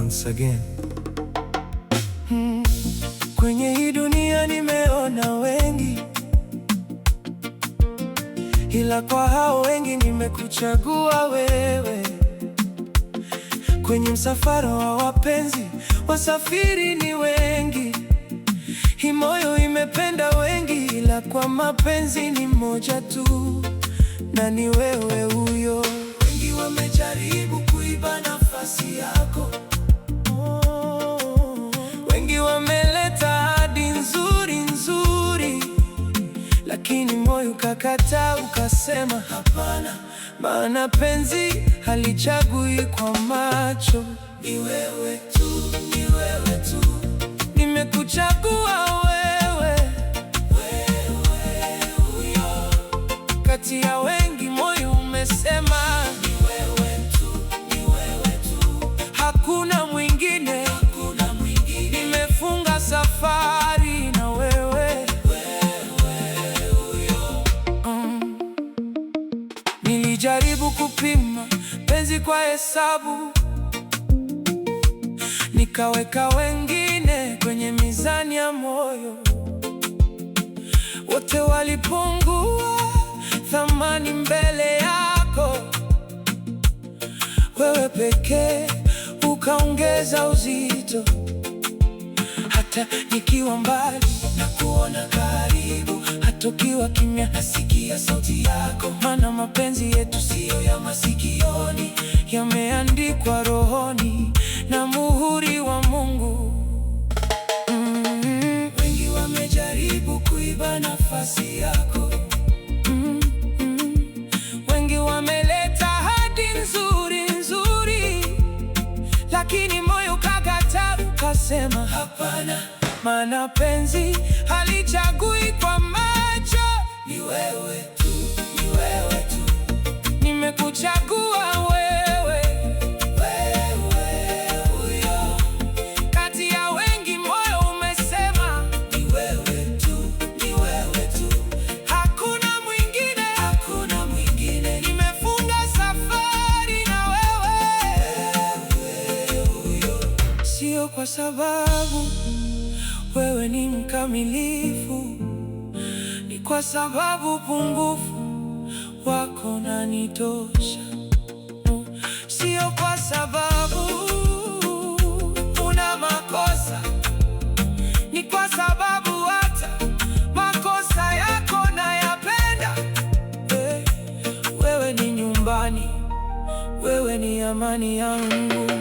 once again. Kwenye hii dunia nimeona wengi, ila kwa hao wengi nimekuchagua wewe. Kwenye msafara wa wapenzi, wasafiri ni wengi. Hii moyo imependa wengi, ila kwa mapenzi ni moja tu, na ni wewe huyo. Wengi wamejaribu kuiba nafasi yako, wengi wameleta ahadi nzuri nzuri, lakini moyo ukakataa, ukasema hapana, maana penzi halichagui kwa macho. Ni wewe tu, ni wewe tu, nimekuchagua wewe, wewe huyo. Kati ya wengi moyo umesema ni wewe tu, ni wewe tu, hakuna mwingine, hakuna mwingine. Nimefunga safari na wewe, wewe huyo. Nilijaribu kupima penzi kwa hesabu, nikaweka wengine kwenye mizani ya moyo. Wote walipungua thamani mbele yako, wewe pekee ukaongeza uzito. Hata nikiwa mbali na kuona karibu, hata ukiwa kimya nasikia sauti yako. Maana mapenzi yetu siyo ya masikioni, yameandikwa rohoni na muhuri wa Mungu. Wengi wamejaribu kuiba nafasi yako, wengi wameleta ahadi nzuri nzuri, lakini moyo ukakataa, ukasema hapana, maana penzi halichagui kwa macho. Ni wewe tu, ni wewe tu, nimekuchagua wewe, wewe huyo. Kati ya wengi moyo umesema ni wewe tu, ni wewe tu, hakuna mwingine, hakuna mwingine. Nimefunga safari na wewe, wewe huyo. Sio kwa sababu wewe ni mkamilifu, ni kwa sababu pungufu wako unanitosha. Sio kwa sababu una makosa, ni kwa sababu hata makosa yako nayapenda. Wewe ni nyumbani, wewe ni amani yangu.